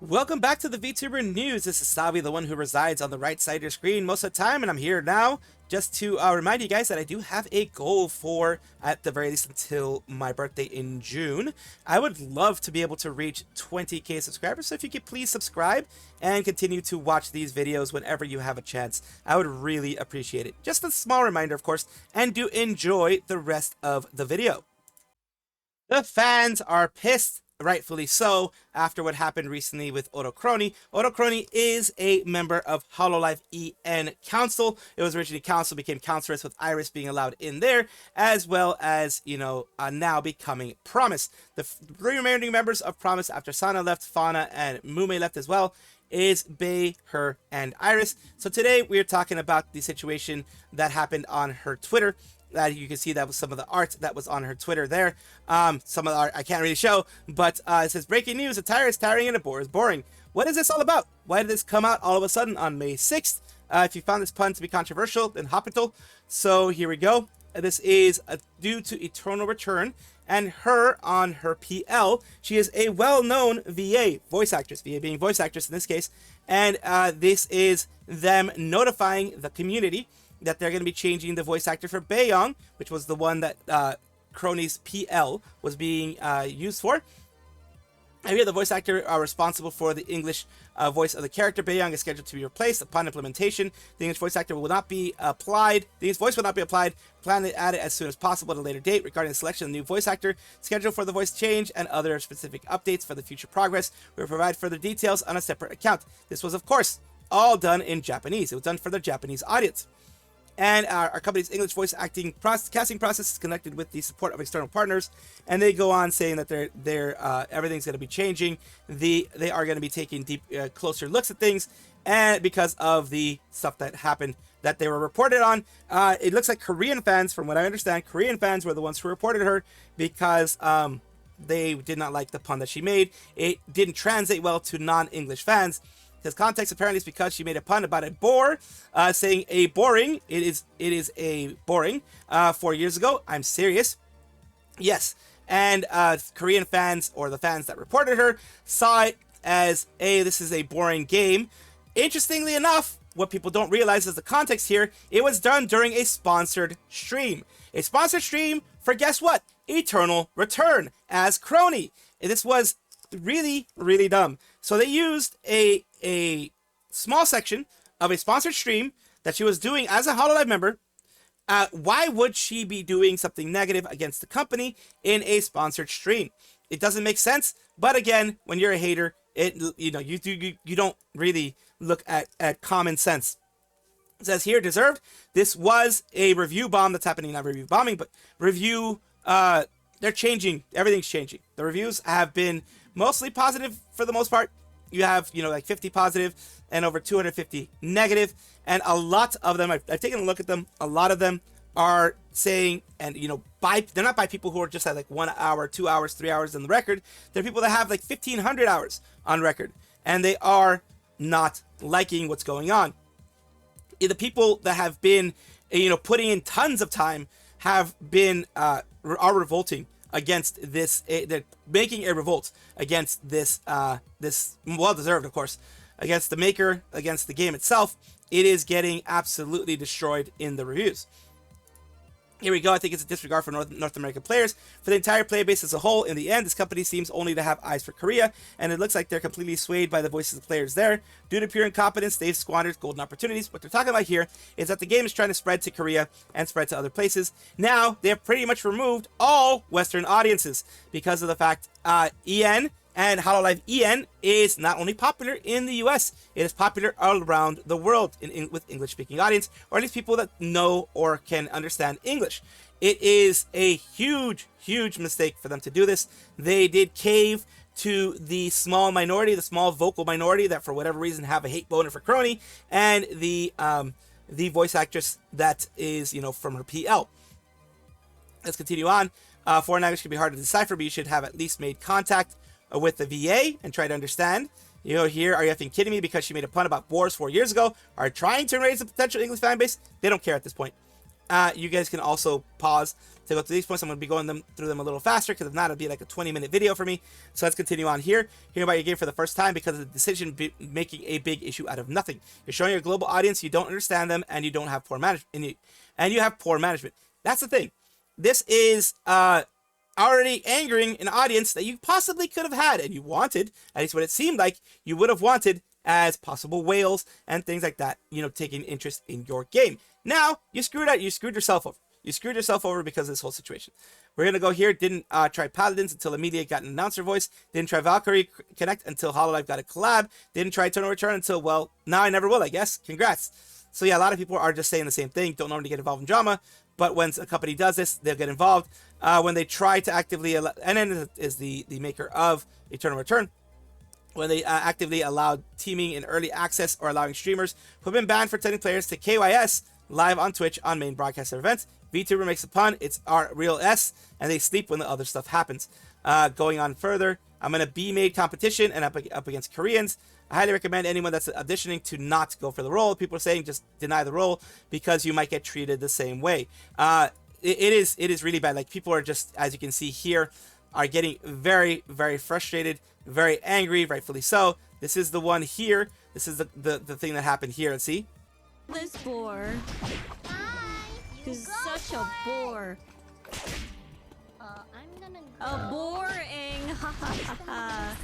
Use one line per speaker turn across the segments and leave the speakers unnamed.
Welcome back to the VTuber News. This is Salvi, the one who resides on the right side of your screen most of the time, and I'm here now just to remind you guys that I do have a goal for, at the very least, until my birthday in June. I would love to be able to reach 20k subscribers, so if you could please subscribe and continue to watch these videos whenever you have a chance, I would really appreciate it. Just a small reminder, of course, and do enjoy the rest of the video. The fans are pissed, rightfully so, after what happened recently with Kronii. Kronii is a member of Hololive EN Council. It was originally Council, became Counseloress, with Iris being allowed in there, as well as, now becoming Promise. The three remaining members of Promise, after Sana left, Fauna, and Mume left as well, is Bae, her, and Iris. So today we're talking about the situation that happened on her Twitter. You can see that was some of the art that was on her Twitter there. Some of the art I can't really show, but it says, breaking news, attire is tiring and a bore is boring. What is this all about? Why did this come out all of a sudden on May 6th? If you found this pun to be controversial, then hospital. So here we go. This is due to Eternal Return and her on her PL. She is a well-known VA, voice actress, VA being voice actress in this case. And this is them notifying the community that they're going to be changing the voice actor for Baeyong, which was the one that Kronii's PL was being used for. And here, the voice actor responsible for the English voice of the character Baeyong is scheduled to be replaced upon implementation. The English voice actor will not be applied. The English voice will not be applied. Plan to add it as soon as possible at a later date. Regarding the selection of the new voice actor, schedule for the voice change, and other specific updates for the future progress, we will provide further details on a separate account. This was, of course, all done in Japanese. It was done for the Japanese audience. And our company's English voice acting casting process is connected with the support of external partners, and they go on saying that everything's going to be changing. They are going to be taking deep, closer looks at things, and because of the stuff that happened that they were reported on, it looks like Korean fans, from what I understand, Korean fans were the ones who reported her because they did not like the pun that she made. It didn't translate well to non-English fans. His context apparently is because she made a pun about a boar, saying a boring. It is a boring. 4 years ago, I'm serious. Yes, and Korean fans, or the fans that reported her, saw it as this is a boring game. Interestingly enough, what people don't realize is the context here. It was done during a sponsored stream. A sponsored stream for, guess what? Eternal Return as Kronii. And this was really, really dumb. So they used a small section of a sponsored stream that she was doing as a Hololive member. Why would she be doing something negative against the company in a sponsored stream? It doesn't make sense. But again, when you're a hater, you don't really look at common sense. It says here, deserved. This was a review bomb that's happening, not review bombing, but review. They're changing. Everything's changing. The reviews have been mostly positive for the most part. You have, like 50 positive and over 250 negative. And a lot of them, I've taken a look at them. A lot of them are saying, and, they're not by people who are just at like 1 hour, 2 hours, 3 hours on the record. They're people that have like 1,500 hours on record. And they are not liking what's going on. The people that have been, putting in tons of time have been, are revolting against this. They're making a revolt against this, this well-deserved, of course, against the maker, against the game itself. It is getting absolutely destroyed in the reviews. Here we go. I think it's a disregard for North American players. For the entire player base as a whole, in the end, this company seems only to have eyes for Korea, and it looks like they're completely swayed by the voices of players there. Due to pure incompetence, they've squandered golden opportunities. What they're talking about here is that the game is trying to spread to Korea and spread to other places. Now, they have pretty much removed all Western audiences because of the fact EN and Hololive EN is not only popular in the US, it is popular all around the world with English-speaking audience, or at least people that know or can understand English. It is a huge, huge mistake for them to do this. They did cave to the small minority, the small vocal minority that for whatever reason have a hate boner for Kronii, and the voice actress that is, from her PL. Let's continue on. Foreign language can be hard to decipher, but you should have at least made contact with the VA and try to understand. Here, are you effing kidding me? Because she made a pun about wars 4 years ago. Are trying to raise a potential English fan base. They don't care at this point. You guys can also pause to go through these points. I'm going to be going through them a little faster because if not, it'll be like a 20-minute video for me. So let's continue on here. Hear about your game for the first time because of the decision making a big issue out of nothing. You're showing your global audience you don't understand them and you don't have poor management. And you have poor management. That's the thing. This is already angering an audience that you possibly could have had and you wanted, at least what it seemed like you would have wanted as possible whales and things like that, you know, taking interest in your game. Now, you screwed yourself over. You screwed yourself over because of this whole situation. We're going to go here. Didn't try Paladins until Immediate got an announcer voice. Didn't try Valkyrie Connect until Hololive got a collab. Didn't try Eternal Return until, well, now I never will, I guess. Congrats. So yeah, a lot of people are just saying the same thing. Don't normally get involved in drama. But when a company does this, they'll get involved. When they try to actively... NN is the maker of Eternal Return. When they actively allowed teaming in early access or allowing streamers who have been banned for telling players to KYS live on Twitch on main broadcaster events. Vtuber makes a pun. It's our real S, and they sleep when the other stuff happens. Going on further, I'm in a B-made competition and up against Koreans. I highly recommend anyone that's auditioning to not go for the role. People are saying just deny the role because you might get treated the same way. It is really bad. Like, people are just, as you can see here, are getting very, very frustrated, very angry, rightfully so. This is the one here. This is the thing that happened here. Let's see.
This bore. He's such a bore.
I'm gonna go.
A boring. Ha ha ha.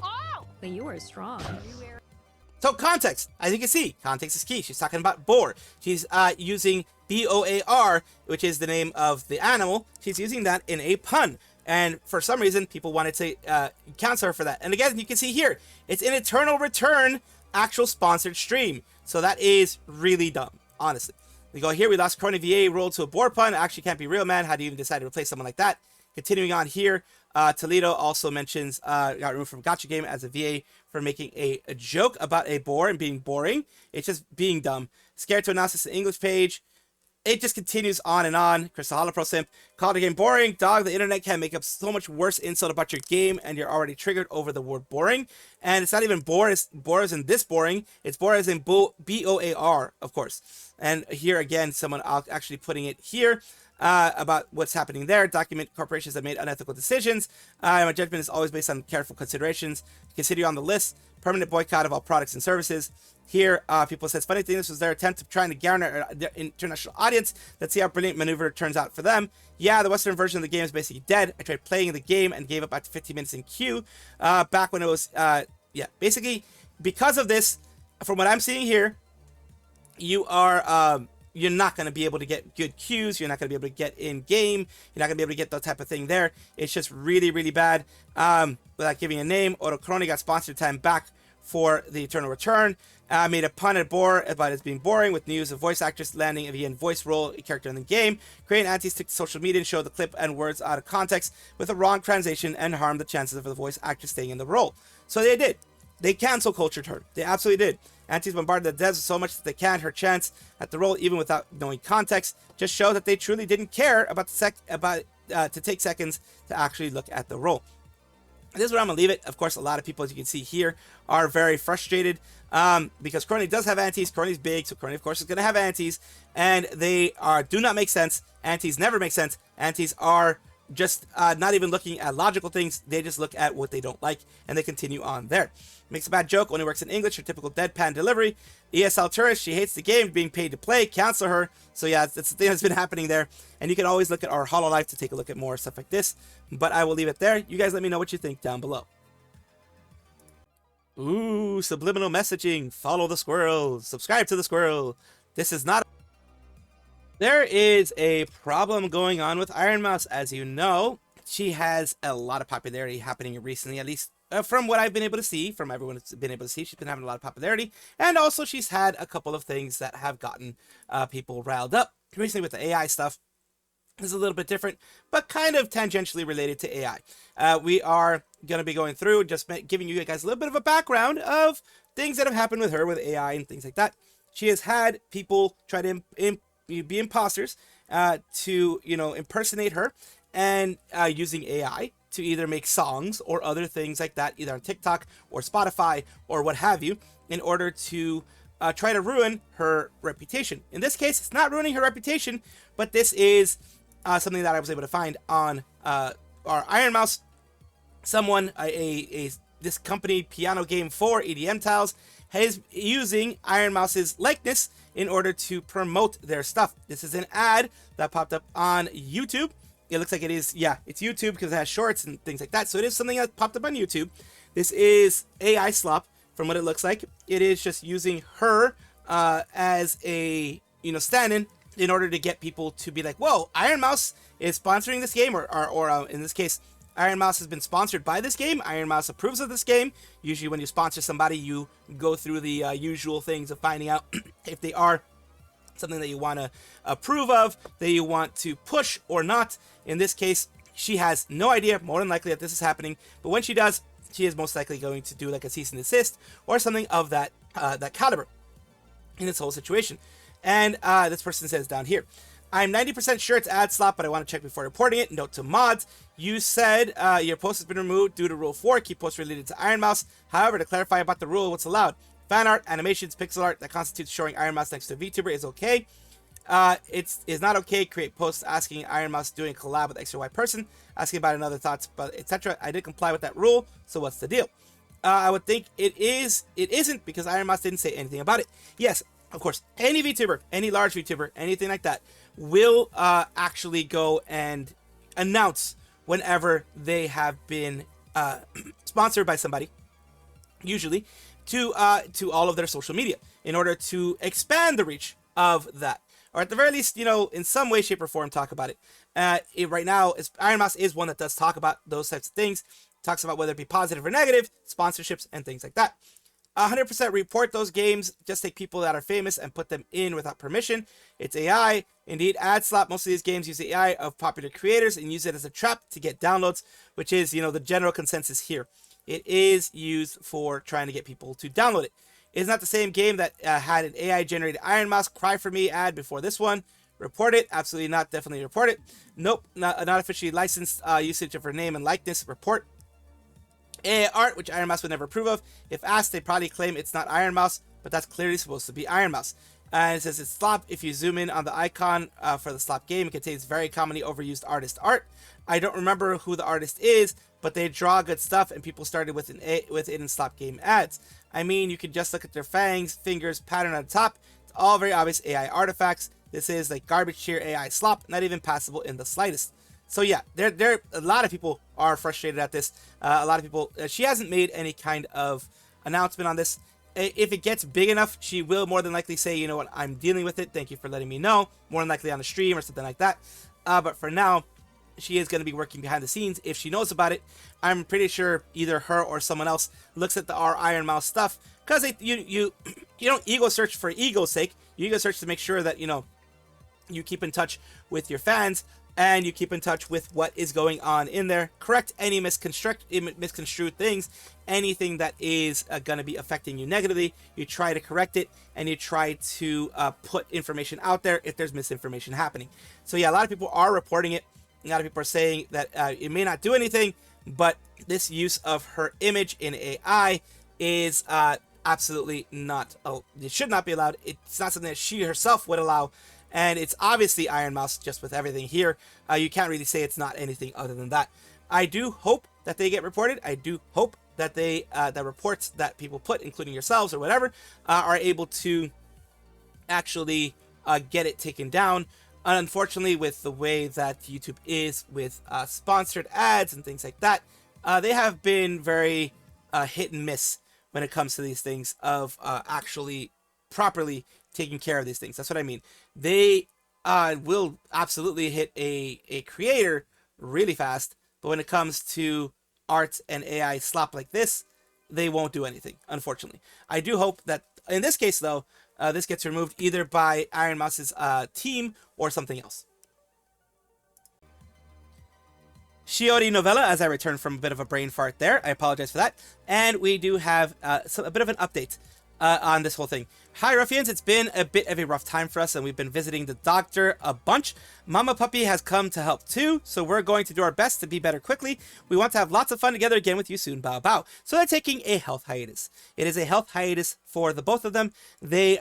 Oh!
But you are strong.
So context, as you can see, context is key. She's talking about boar. She's using BOAR, which is the name of the animal. She's using that in a pun. And for some reason, people wanted to cancel her for that. And again, you can see here, it's an Eternal Return actual sponsored stream. So that is really dumb, honestly. We go here, we lost Kronii VA rolled to a boar pun. Actually can't be real, man. How do you even decide to replace someone like that? Continuing on here, Toledo also mentions got removed from Gacha Game as a VA for making a joke about a boar and being boring. It's just being dumb. Scared to announce this in English page. It just continues on and on. Crystal Hollow Pro Simp called the game boring. Dog, the internet can make up so much worse insult about your game, and you're already triggered over the word boring. And it's not even boar. It's boar as in this boring. It's boar as in B-O-A-R, of course. And here again, someone actually putting it here about what's happening there. Document corporations that made unethical decisions. My judgment is always based on careful considerations. Consider on the list. Permanent boycott of all products and services. Here, people said, funny thing, this was their attempt of trying to garner their international audience. Let's see how brilliant maneuver turns out for them. Yeah, the Western version of the game is basically dead. I tried playing the game and gave up after 15 minutes in queue. Back when it was, yeah, basically, because of this, from what I'm seeing here, you are, you're not going to be able to get good queues. You're not going to be able to get in game. You're not going to be able to get that type of thing there. It's just really, really bad. Without giving a name, Kronii got sponsored time back for the Eternal Return. Made a pun at boar about it being boring with news of voice actress landing a VN voice role character in the game. Korean antis took to social media and showed the clip and words out of context with a wrong translation and harmed the chances of the voice actress staying in the role. So they did. They cancel cultured her. They absolutely did. Antis bombarded the devs so much that they canned her chance at the role even without knowing context. Just show that they truly didn't care about to take seconds to actually look at the role. This is where I'm going to leave it. Of course, a lot of people, as you can see here, are very frustrated because Kronii does have antis. Kronii's big, so Kronii, of course, is going to have antis. And they do not make sense. Antis never make sense. Antis are just not even looking at logical things. They just look at what they don't like, and they continue on there. Makes a bad joke, only works in English, or typical deadpan delivery. ESL tourist, she hates the game, being paid to play, cancel her. So yeah, that's the thing that's been happening there. And you can always look at our Hololive to take a look at more stuff like this. But I will leave it there. You guys let me know what you think down below. Ooh, subliminal messaging. Follow the squirrel. Subscribe to the squirrel. This is not... There is a problem going on with Ironmouse, as you know. She has a lot of popularity happening recently, at least from what I've been able to see, from everyone that's been able to see. She's been having a lot of popularity, and also she's had a couple of things that have gotten people riled up. Recently with the AI stuff, this is a little bit different, but kind of tangentially related to AI. We are going to be going through, just giving you guys a little bit of a background of things that have happened with her with AI and things like that. She has had people try to be imposters to, you know, impersonate her, and using AI to either make songs or other things like that, either on TikTok or Spotify or what have you, in order to try to ruin her reputation. In this case, it's not ruining her reputation, but this is something that I was able to find on our Ironmouse. Someone, this company, Piano Game 4, EDM Tiles, is using Ironmouse's likeness in order to promote their stuff. This is an ad that popped up on YouTube. It looks like it is, yeah, it's YouTube because it has shorts and things like that. So it is something that popped up on YouTube. This is AI slop from what it looks like. It is just using her as a, stand-in in order to get people to be like, whoa, Ironmouse is sponsoring this game, or in this case, Ironmouse has been sponsored by this game. Ironmouse approves of this game. Usually when you sponsor somebody, you go through the usual things of finding out if they are something that you want to approve of, that you want to push or not. In this case, she has no idea, more than likely, that this is happening. But when she does, she is most likely going to do like a cease and desist or something of that caliber in this whole situation. And this person says down here, I'm 90% sure it's ad slop, but I want to check before reporting it. Note to mods, you said your post has been removed due to Rule 4. Keep posts related to Ironmouse. However, to clarify about the rule, what's allowed? Fan art, animations, pixel art that constitutes showing Ironmouse next to a VTuber is okay. It is not okay. Create posts asking Ironmouse doing a collab with X or Y person, asking about another thoughts, but etc. I did comply with that rule, so what's the deal? I would think it is. It isn't because Ironmouse didn't say anything about it. Yes, of course, any VTuber, any large VTuber, anything like that will actually go and announce whenever they have been sponsored by somebody, usually to all of their social media, in order to expand the reach of that, or at the very least, in some way, shape, or form, talk about it. Right now, Ironmouse is one that does talk about those types of things, talks about whether it be positive or negative, sponsorships, and things like that. 100% report those games. Just take people that are famous and put them in without permission. It's AI. Indeed, ad slop. Most of these games use AI of popular creators and use it as a trap to get downloads, which is, the general consensus here. It is used for trying to get people to download it. It's not the same game that had an AI-generated Ironmouse Cry For Me ad before this one. Report it. Absolutely not. Definitely report it. Nope. Not officially licensed usage of her name and likeness. Report. AI art, which Ironmouse would never approve of. If asked, they probably claim it's not Ironmouse, but that's clearly supposed to be Ironmouse. And it says it's slop. If you zoom in on the icon for the slop game, it contains very commonly overused artist art. I don't remember who the artist is, but they draw good stuff, and people started with it in slop game ads. I mean, you can just look at their fangs, fingers, pattern on the top. It's all very obvious AI artifacts. This is like garbage tier AI slop, not even passable in the slightest. So yeah, there a lot of people are frustrated at this. A lot of people. She hasn't made any kind of announcement on this. If it gets big enough, she will more than likely say, you know what, I'm dealing with it. Thank you for letting me know. More than likely on the stream or something like that. But for now, she is going to be working behind the scenes. If she knows about it, I'm pretty sure either her or someone else looks at our Ironmouse stuff, because you don't ego search for ego's sake. You ego search to make sure that you keep in touch with your fans and you keep in touch with what is going on in there. Correct any misconstrued things, anything that is going to be affecting you negatively. You try to correct it, and you try to put information out there if there's misinformation happening. So yeah, a lot of people are reporting it. A lot of people are saying that it may not do anything, but this use of her image in AI is absolutely not. It should not be allowed. It's not something that she herself would allow. And it's obviously Ironmouse, just with everything here. You can't really say it's not anything other than that. I do hope that they get reported. I do hope that the reports that people put, including yourselves or whatever, are able to actually get it taken down. Unfortunately, with the way that YouTube is with sponsored ads and things like that, they have been very hit and miss when it comes to these things of actually properly taking care of these things. That's what I mean. They will absolutely hit a creator really fast, but when it comes to art and AI slop like this, they won't do anything, unfortunately. I do hope that in this case, though, this gets removed either by Ironmouse's team or something else. Shiori novella, as I return from a bit of a brain fart there. I apologize for that. And we do have a bit of an update on this whole thing. Hi, ruffians. It's been a bit of a rough time for us, and we've been visiting the doctor a bunch. Mama Puppy has come to help too, so we're going to do our best to be better quickly. We want to have lots of fun together again with you soon, bow bow. So they're taking a health hiatus. It is a health hiatus for the both of them. They,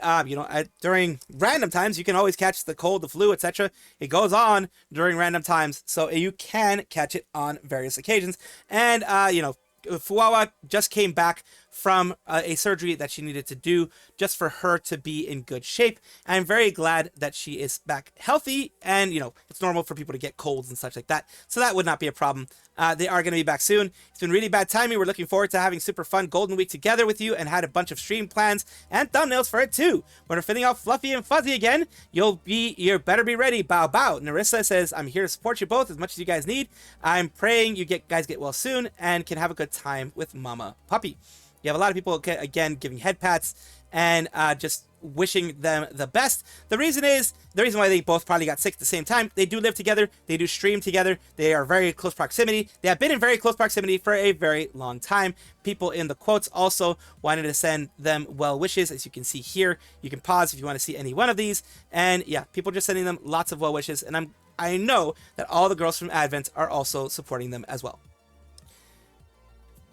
during random times, you can always catch the cold, the flu, etc. It goes on during random times, so you can catch it on various occasions. And, Fuwawa just came back from a surgery that she needed to do just for her to be in good shape. I'm very glad that she is back healthy, and it's normal for people to get colds and such like that, so that would not be a problem. They are going to be back soon. It's been really bad timing. We're looking forward to having super fun Golden Week together with you, and had a bunch of stream plans and thumbnails for it too. When we're feeling all fluffy and fuzzy again, you better be ready. Bow bow. Narissa says, I'm here to support you both as much as you guys need. I'm praying you guys get well soon and can have a good time with Mama Puppy. You have a lot of people, again, giving head pats and just wishing them the best. The reason why they both probably got sick at the same time, they do live together, they do stream together, they are very close proximity. They have been in very close proximity for a very long time. People in the quotes also wanted to send them well wishes, as you can see here. You can pause if you want to see any one of these. And yeah, people just sending them lots of well wishes, and I know that all the girls from Advent are also supporting them as well.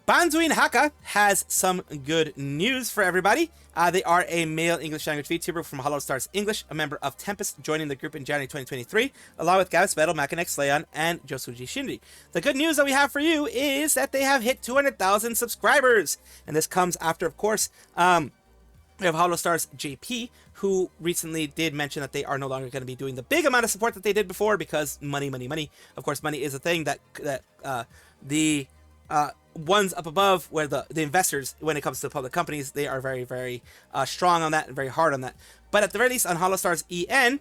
Banzuin Hakka has some good news for everybody. They are a male English language VTuber from Holostars English, a member of Tempest, joining the group in January 2023, along with Gavs Vettel, Macanex Leon, and Josuji Shinri. The good news that we have for you is that they have hit 200,000 subscribers, and this comes after, of course, we have Holostars JP, who recently did mention that they are no longer going to be doing the big amount of support that they did before, because money. Of course, money is a thing that the ones up above, where the investors, when it comes to public companies, they are very, very strong on that and very hard on that. But at the very least, on Holostars EN,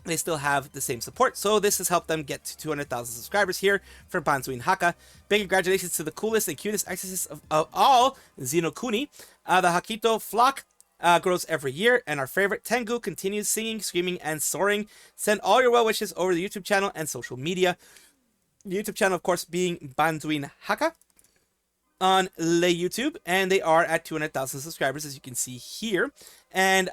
they still have the same support. So this has helped them get to 200,000 subscribers here for Banzuin Hakka. Big congratulations to the coolest and cutest exorcist of all, Kronii. The Hakito flock grows every year, and our favorite Tengu continues singing, screaming, and soaring. Send all your well wishes over the YouTube channel and social media. The YouTube channel, of course, being Banzuin Hakka on Le YouTube, and they are at 200,000 subscribers, as you can see here. And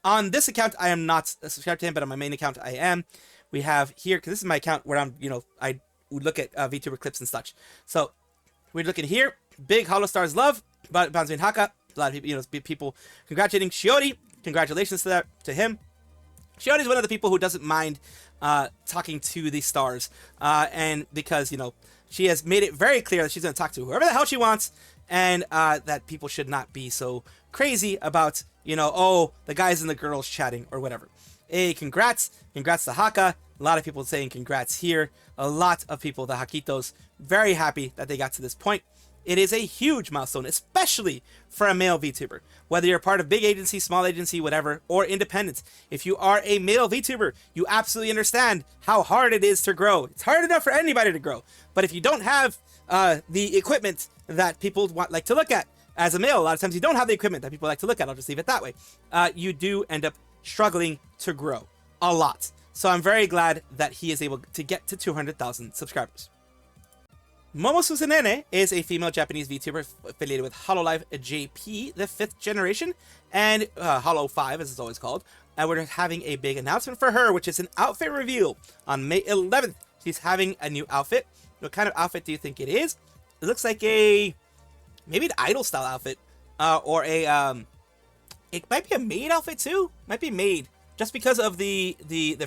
on this account, I am not subscribed to him, but on my main account, I am. We have here, because this is my account where I would look at VTuber clips and such. So we're looking here, big Holostars love, but Banzuin Hakka, a lot of people, people congratulating Fiore. Congratulations to him. Fiore is one of the people who doesn't mind talking to the stars, and because she has made it very clear that she's going to talk to whoever the hell she wants, and that people should not be so crazy about, the guys and the girls chatting or whatever. Hey, congrats to Hakka. A lot of people saying congrats here. A lot of people, the Hakitos, very happy that they got to this point. It is a huge milestone, especially for a male VTuber. Whether you're part of big agency, small agency, whatever, or independent. If you are a male VTuber, you absolutely understand how hard it is to grow. It's hard enough for anybody to grow. But if you don't have the equipment that people like to look at as a male, a lot of times you don't have the equipment that people like to look at. I'll just leave it that way. You do end up struggling to grow a lot. So I'm very glad that he is able to get to 200,000 subscribers. Momosuzu Nene is a female Japanese VTuber affiliated with Hololive JP, the 5th generation, and Holo 5, as it's always called. And we're having a big announcement for her, which is an outfit reveal on May 11th. She's having a new outfit. What kind of outfit do you think it is? It looks like maybe an idol style outfit, or it might be a maid outfit too. Might be maid, just because of the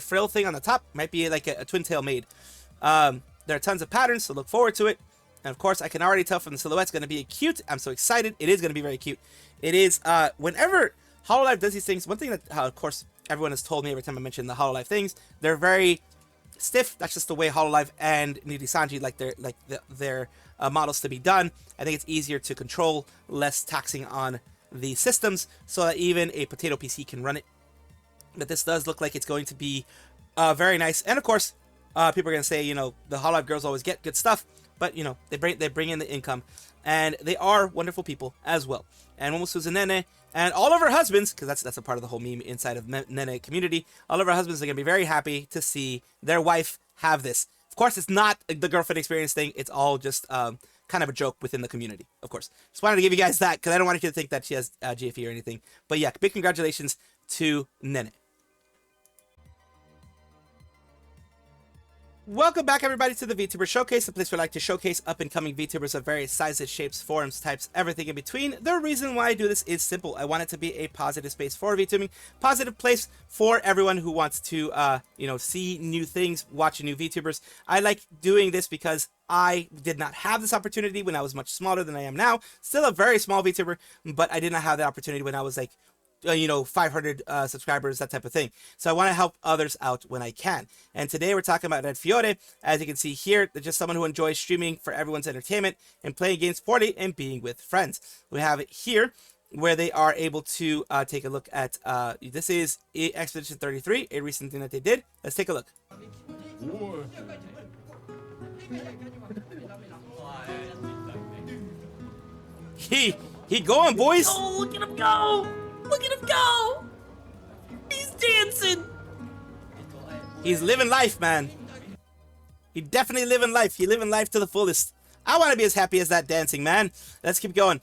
frill thing on the top. Might be like a twin tail maid. There are tons of patterns, so look forward to it. And of course, I can already tell from the silhouette, it's going to be cute. I'm so excited. It is going to be very cute. It is, whenever Hololive does these things, one thing that, of course, everyone has told me every time I mention the Hololive things, they're very stiff. That's just the way Hololive and Nijisanji like their models to be done. I think it's easier to control, less taxing on the systems, so that even a potato PC can run it. But this does look like it's going to be very nice. And of course, people are going to say, the Hololive girls always get good stuff, but, they bring in the income, and they are wonderful people as well. And Momosuzu Nene and all of her husbands, because that's a part of the whole meme inside of Nene community, all of her husbands are going to be very happy to see their wife have this. Of course, it's not the girlfriend experience thing. It's all just kind of a joke within the community, of course. Just wanted to give you guys that because I don't want you to think that she has GFE or anything. But yeah, big congratulations to Nene. Welcome back, everybody, to the VTuber Showcase, a place where I like to showcase up-and-coming VTubers of various sizes, shapes, forms, types, everything in between. The reason why I do this is simple. I want it to be a positive space for VTubing, positive place for everyone who wants to, you know, see new things, watch new VTubers. I like doing this because I did not have this opportunity when I was much smaller than I am now. Still a very small VTuber, but I did not have that opportunity when I was like, you know, 500 subscribers, that type of thing. So I want to help others out when I can. And today we're talking about Red Fiore. As you can see here, they're just someone who enjoys streaming for everyone's entertainment and playing games poorly and being with friends. We have it here where they are able to take a look at, this is Expedition 33, a recent thing that they did. Let's take a look. He going, boys.
Oh, look at him go! Look at him go! He's dancing!
He's living life, man. He definitely living life. He living life to the fullest. I want to be as happy as that dancing, man. Let's keep going.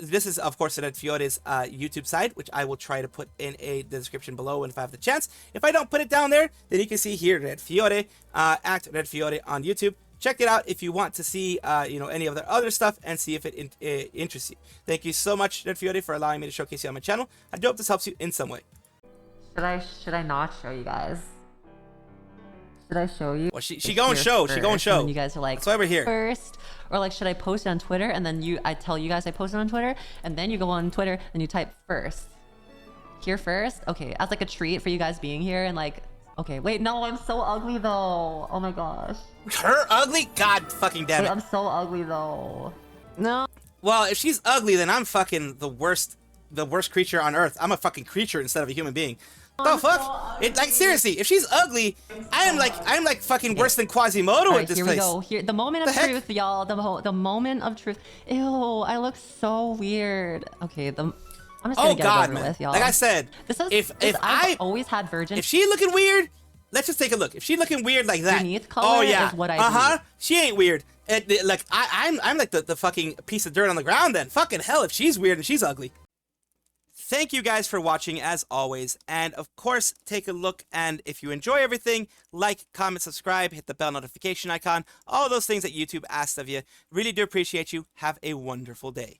This is, of course, Red Fiore's YouTube site, which I will try to put in the description below if I have the chance. If I don't put it down there, then you can see here, Red Fiore, at Red Fiore on YouTube. Check it out if you want to see, you know, any of their other stuff and see if it interests you. Thank you so much, Red Fiore, for allowing me to showcase you on my channel. I do hope this helps you in some way.
Should I not show you guys? Should I show you?
Well, she going show. She going show.
And you guys are like,
that's why we're here.
First, or like, should I post it on Twitter? And then I tell you guys I posted on Twitter, and then you go on Twitter and you type first. Here first? Okay, as like a treat for you guys being here and like. Okay, wait, no, I'm so ugly though. Oh my gosh.
Her ugly? God fucking damn it.
Wait, I'm so ugly though. No.
Well, if she's ugly, then I'm fucking the worst creature on earth. I'm a fucking creature instead of a human being. The fuck? It, like, seriously, if she's ugly, I'm like fucking worse than Quasimodo
Right,
at this
here
place.
we go. Here, the moment of truth, y'all. The moment of truth. Ew, I look so weird. Okay, I'm just gonna get it over with, y'all.
Like I said, if
I've always had virgin.
If she looking weird, let's just take a look. If she looking weird like that,
underneath color is what I do.
She ain't weird. Like I'm like the fucking piece of dirt on the ground. Then fucking hell, if she's weird and she's ugly. Thank you guys for watching as always, and of course take a look, and if you enjoy everything, like, comment, subscribe, hit the bell notification icon, all those things that YouTube asks of you. Really do appreciate you. Have a wonderful day.